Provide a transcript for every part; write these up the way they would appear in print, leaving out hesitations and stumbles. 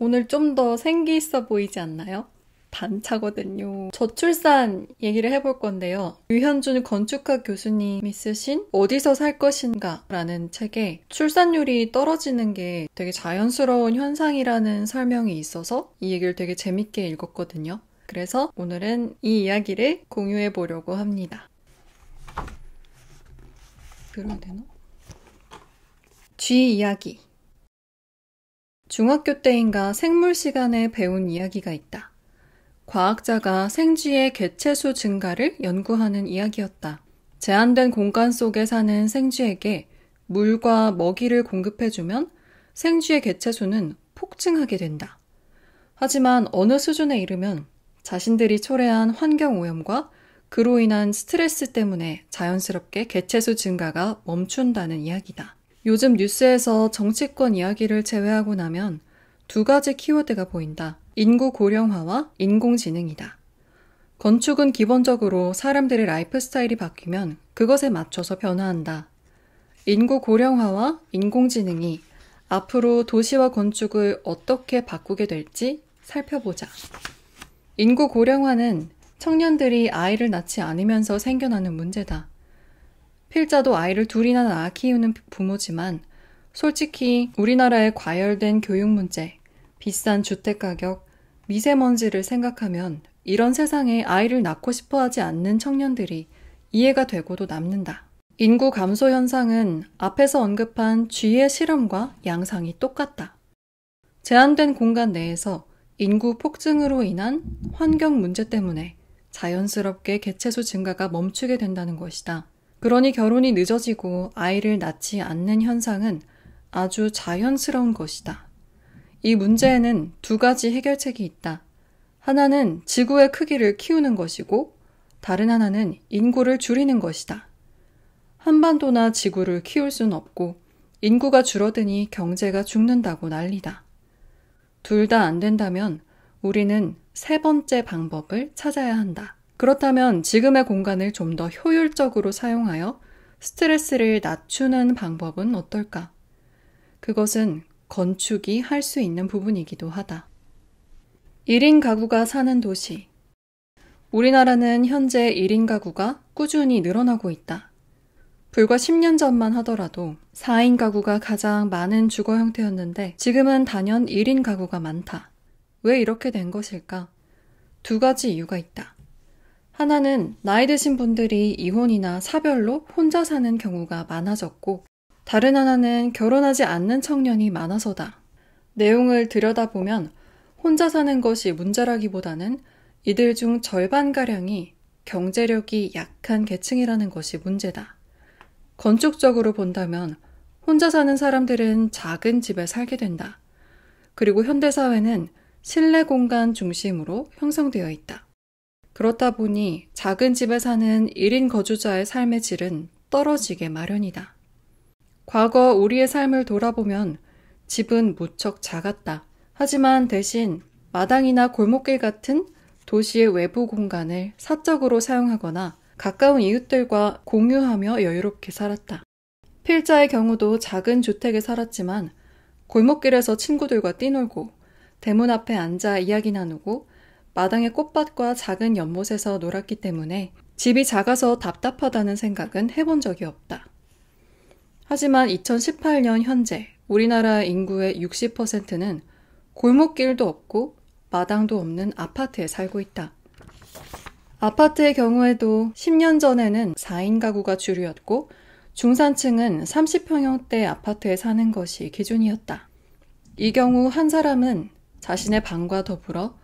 오늘 좀 더 생기 있어 보이지 않나요? 단차거든요. 저출산 얘기를 해볼 건데요. 유현준 건축학 교수님이 쓰신 어디서 살 것인가 라는 책에 출산율이 떨어지는 게 되게 자연스러운 현상이라는 설명이 있어서 이 얘기를 되게 재밌게 읽었거든요. 그래서 오늘은 이 이야기를 공유해 보려고 합니다. 들어야 되나? 쥐 이야기. 중학교 때인가 생물 시간에 배운 이야기가 있다. 과학자가 생쥐의 개체수 증가를 연구하는 이야기였다. 제한된 공간 속에 사는 생쥐에게 물과 먹이를 공급해주면 생쥐의 개체수는 폭증하게 된다. 하지만 어느 수준에 이르면 자신들이 초래한 환경오염과 그로 인한 스트레스 때문에 자연스럽게 개체수 증가가 멈춘다는 이야기다. 요즘 뉴스에서 정치권 이야기를 제외하고 나면 두 가지 키워드가 보인다. 인구 고령화와 인공지능이다. 건축은 기본적으로 사람들의 라이프 스타일이 바뀌면 그것에 맞춰서 변화한다. 인구 고령화와 인공지능이 앞으로 도시와 건축을 어떻게 바꾸게 될지 살펴보자. 인구 고령화는 청년들이 아이를 낳지 않으면서 생겨나는 문제다. 필자도 아이를 둘이나 낳아 키우는 부모지만 솔직히 우리나라의 과열된 교육 문제, 비싼 주택 가격, 미세먼지를 생각하면 이런 세상에 아이를 낳고 싶어 하지 않는 청년들이 이해가 되고도 남는다. 인구 감소 현상은 앞에서 언급한 쥐의 실험과 양상이 똑같다. 제한된 공간 내에서 인구 폭증으로 인한 환경 문제 때문에 자연스럽게 개체수 증가가 멈추게 된다는 것이다. 그러니 결혼이 늦어지고 아이를 낳지 않는 현상은 아주 자연스러운 것이다. 이 문제에는 두 가지 해결책이 있다. 하나는 지구의 크기를 키우는 것이고 다른 하나는 인구를 줄이는 것이다. 한반도나 지구를 키울 수는 없고 인구가 줄어드니 경제가 죽는다고 난리다. 둘 다 안 된다면 우리는 세 번째 방법을 찾아야 한다. 그렇다면 지금의 공간을 좀 더 효율적으로 사용하여 스트레스를 낮추는 방법은 어떨까? 그것은 건축이 할 수 있는 부분이기도 하다. 1인 가구가 사는 도시. 우리나라는 현재 1인 가구가 꾸준히 늘어나고 있다. 불과 10년 전만 하더라도 4인 가구가 가장 많은 주거 형태였는데 지금은 단연 1인 가구가 많다. 왜 이렇게 된 것일까? 두 가지 이유가 있다. 하나는 나이 드신 분들이 이혼이나 사별로 혼자 사는 경우가 많아졌고 다른 하나는 결혼하지 않는 청년이 많아서다. 내용을 들여다보면 혼자 사는 것이 문제라기보다는 이들 중 절반가량이 경제력이 약한 계층이라는 것이 문제다. 건축적으로 본다면 혼자 사는 사람들은 작은 집에 살게 된다. 그리고 현대사회는 실내 공간 중심으로 형성되어 있다. 그렇다 보니 작은 집에 사는 1인 거주자의 삶의 질은 떨어지게 마련이다. 과거 우리의 삶을 돌아보면 집은 무척 작았다. 하지만 대신 마당이나 골목길 같은 도시의 외부 공간을 사적으로 사용하거나 가까운 이웃들과 공유하며 여유롭게 살았다. 필자의 경우도 작은 주택에 살았지만 골목길에서 친구들과 뛰놀고 대문 앞에 앉아 이야기 나누고 마당의 꽃밭과 작은 연못에서 놀았기 때문에 집이 작아서 답답하다는 생각은 해본 적이 없다. 하지만 2018년 현재 우리나라 인구의 60%는 골목길도 없고 마당도 없는 아파트에 살고 있다. 아파트의 경우에도 10년 전에는 4인 가구가 주류였고 중산층은 30평형대 아파트에 사는 것이 기준이었다. 이 경우 한 사람은 자신의 방과 더불어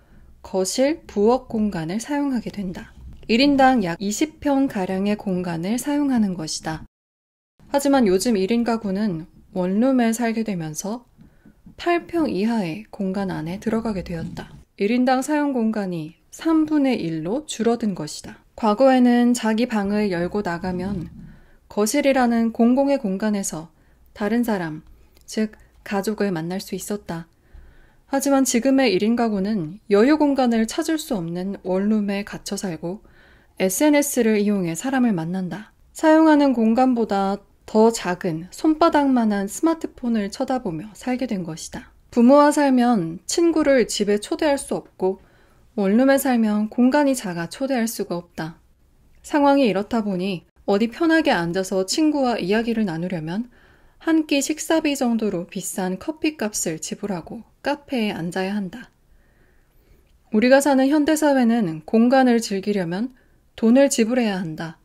거실, 부엌 공간을 사용하게 된다. 1인당 약 20평가량의 공간을 사용하는 것이다. 하지만 요즘 1인 가구는 원룸에 살게 되면서 8평 이하의 공간 안에 들어가게 되었다. 1인당 사용 공간이 3분의 1로 줄어든 것이다. 과거에는 자기 방을 열고 나가면 거실이라는 공공의 공간에서 다른 사람, 즉 가족을 만날 수 있었다. 하지만 지금의 1인 가구는 여유 공간을 찾을 수 없는 원룸에 갇혀 살고 SNS를 이용해 사람을 만난다. 사용하는 공간보다 더 작은 손바닥만한 스마트폰을 쳐다보며 살게 된 것이다. 부모와 살면 친구를 집에 초대할 수 없고 원룸에 살면 공간이 작아 초대할 수가 없다. 상황이 이렇다 보니 어디 편하게 앉아서 친구와 이야기를 나누려면 한 끼 식사비 정도로 비싼 커피값을 지불하고 카페에 앉아야 한다. 우리가 사는 현대사회는 공간을 즐기려면 돈을 지불해야 한다.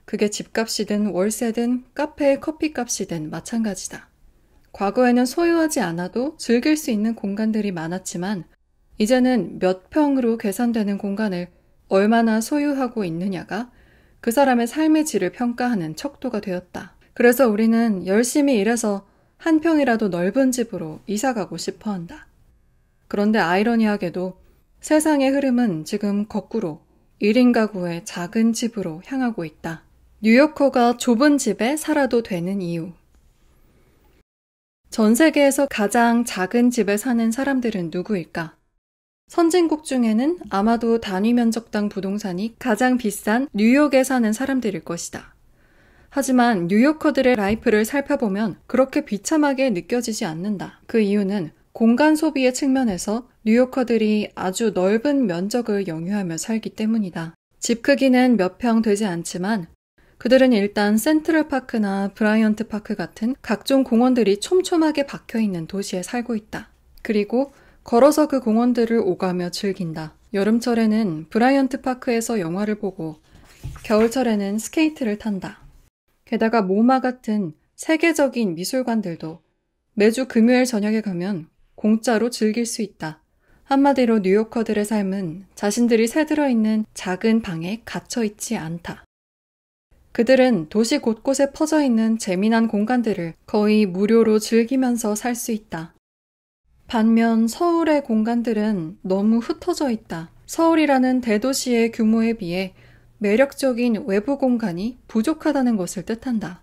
그게 집값이든 월세든 카페의 커피값이든 마찬가지다. 과거에는 소유하지 않아도 즐길 수 있는 공간들이 많았지만 이제는 몇 평으로 계산되는 공간을 얼마나 소유하고 있느냐가 그 사람의 삶의 질을 평가하는 척도가 되었다. 그래서 우리는 열심히 일해서 한 평이라도 넓은 집으로 이사가고 싶어 한다. 그런데 아이러니하게도 세상의 흐름은 지금 거꾸로 1인 가구의 작은 집으로 향하고 있다. 뉴요커가 좁은 집에 살아도 되는 이유. 전 세계에서 가장 작은 집에 사는 사람들은 누구일까? 선진국 중에는 아마도 단위 면적당 부동산이 가장 비싼 뉴욕에 사는 사람들일 것이다. 하지만 뉴요커들의 라이프를 살펴보면 그렇게 비참하게 느껴지지 않는다. 그 이유는 공간 소비의 측면에서 뉴요커들이 아주 넓은 면적을 영유하며 살기 때문이다. 집 크기는 몇 평 되지 않지만 그들은 일단 센트럴파크나 브라이언트 파크 같은 각종 공원들이 촘촘하게 박혀있는 도시에 살고 있다. 그리고 걸어서 그 공원들을 오가며 즐긴다. 여름철에는 브라이언트 파크에서 영화를 보고 겨울철에는 스케이트를 탄다. 게다가 모마 같은 세계적인 미술관들도 매주 금요일 저녁에 가면 공짜로 즐길 수 있다. 한마디로 뉴요커들의 삶은 자신들이 새들어 있는 작은 방에 갇혀 있지 않다. 그들은 도시 곳곳에 퍼져 있는 재미난 공간들을 거의 무료로 즐기면서 살 수 있다. 반면 서울의 공간들은 너무 흩어져 있다. 서울이라는 대도시의 규모에 비해 매력적인 외부 공간이 부족하다는 것을 뜻한다.